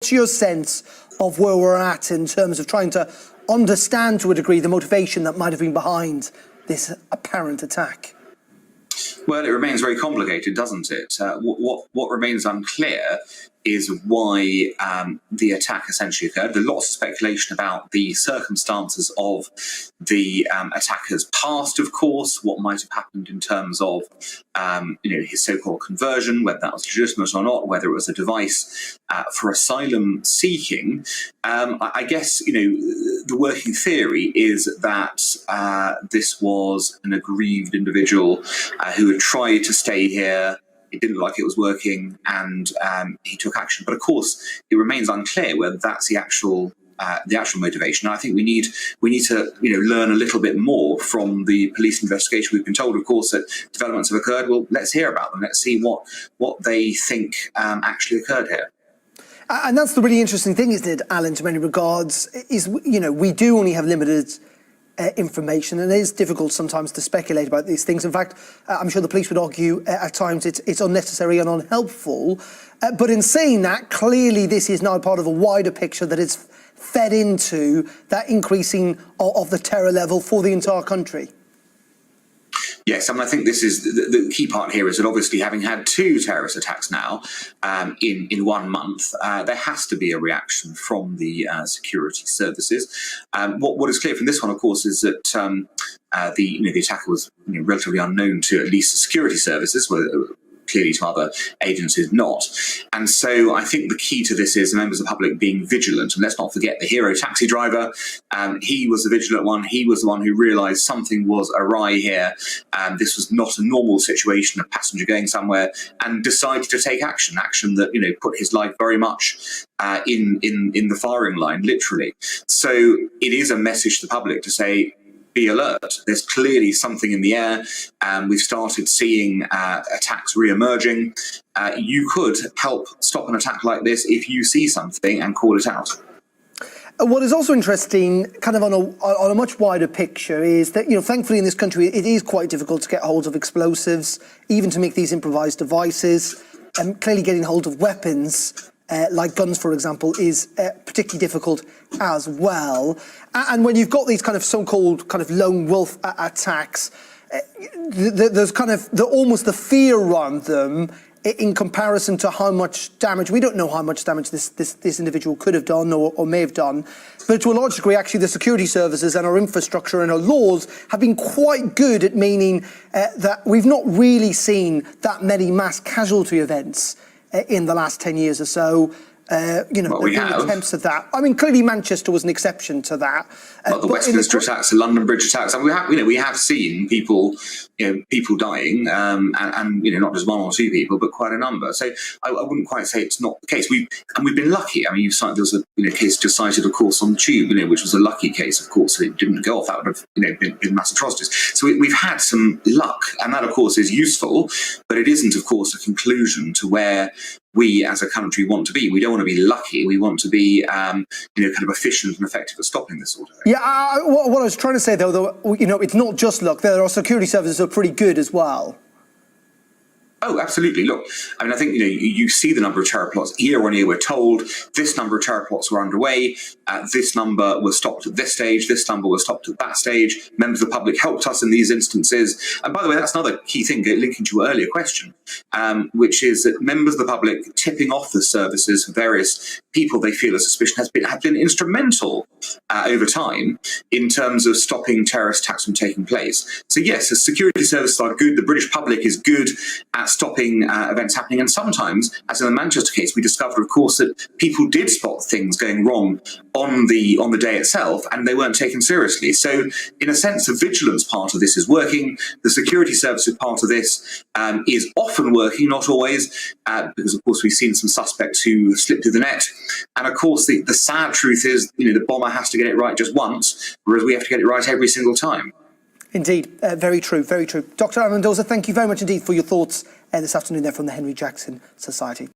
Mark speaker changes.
Speaker 1: What's your sense of where we're at in terms of trying to understand to a degree the motivation that might have been behind this apparent attack?
Speaker 2: Well, it remains very complicated, doesn't it? What remains unclear is why the attack essentially occurred. There's lots of speculation about the circumstances of the attacker's past, of course, what might have happened in terms of his so-called conversion, whether that was legitimate or not, whether it was a device for asylum seeking. I guess, the working theory is that this was an aggrieved individual who had tried to stay here. It didn't look like it was working, and he took action. But of course, it remains unclear whether that's the actual motivation. And I think we need to learn a little bit more from the police investigation. We've been told, of course, that developments have occurred. Well, let's hear about them. Let's see what they think actually occurred here.
Speaker 1: And that's the really interesting thing, isn't it, Alan, to many regards, is, we do only have limited information, and it is difficult sometimes to speculate about these things. In fact, I'm sure the police would argue at times it's unnecessary and unhelpful. But in saying that, clearly this is now part of a wider picture that is fed into that increasing of the terror level for the entire country.
Speaker 2: Yes, I think this is the key part here is that obviously having had 2 terrorist attacks now in 1 month, there has to be a reaction from the security services. What is clear from this one, of course, is that the attacker was relatively unknown to at least the security services, clearly to other agencies not. And so I think the key to this is the members of the public being vigilant. And let's not forget the hero taxi driver. He was the vigilant one. He was the one who realised something was awry here. This was not a normal situation, a passenger going somewhere, and decided to take action that, put his life very much in the firing line, literally. So it is a message to the public to say, be alert. There's clearly something in the air. We've started seeing attacks re-emerging. You could help stop an attack like this if you see something and call it out.
Speaker 1: What is also interesting, kind of on a much wider picture, is that, thankfully in this country, it is quite difficult to get hold of explosives, even to make these improvised devices. And clearly getting hold of weapons, like guns, for example, is particularly difficult as well. And when you've got these kind of so-called kind of lone wolf attacks, there's kind of almost the fear around them in comparison to how much damage. We don't know how much damage this individual could have done or may have done. But to a large degree, actually, the security services and our infrastructure and our laws have been quite good at meaning that we've not really seen that many mass casualty events in the last 10 years or so.
Speaker 2: We have
Speaker 1: attempts of that. I mean, clearly Manchester was an exception to that.
Speaker 2: But the Westminster attacks, the London Bridge attacks, and we have seen people dying, and not just 1 or 2 people, but quite a number. So I wouldn't quite say it's not the case. We've been lucky. I mean, there was a case just cited, of course, on the Tube, which was a lucky case, of course. It didn't go off. That would have been mass atrocities. So we've had some luck, and that, of course, is useful. But it isn't, of course, a conclusion to where we as a country want to be. We don't want to be lucky. We want to be, kind of efficient and effective at stopping this sort of thing.
Speaker 1: Yeah, what I was trying to say, though, it's not just luck. There are security services that are pretty good as well.
Speaker 2: Oh, absolutely. Look, I mean, I think, you see the number of terror plots year on year. We're told this number of terror plots were underway. This number was stopped at this stage. This number was stopped at that stage. Members of the public helped us in these instances. And by the way, that's another key thing linking to your earlier question, which is that members of the public tipping off the services for various people they feel a suspicion have been instrumental over time in terms of stopping terrorist attacks from taking place. So yes, the security services are good. The British public is good at stopping events happening. And sometimes, as in the Manchester case, we discovered, of course, that people did spot things going wrong on the day itself, and they weren't taken seriously. So in a sense, the vigilance part of this is working. The security services part of this is often working, not always, because, of course, we've seen some suspects who slip through the net. And, of course, the sad truth is, the bomber has to get it right just once, whereas we have to get it right every single time.
Speaker 1: Indeed, very true, very true. Dr. Alan Mendoza, thank you very much indeed for your thoughts this afternoon there from the Henry Jackson Society.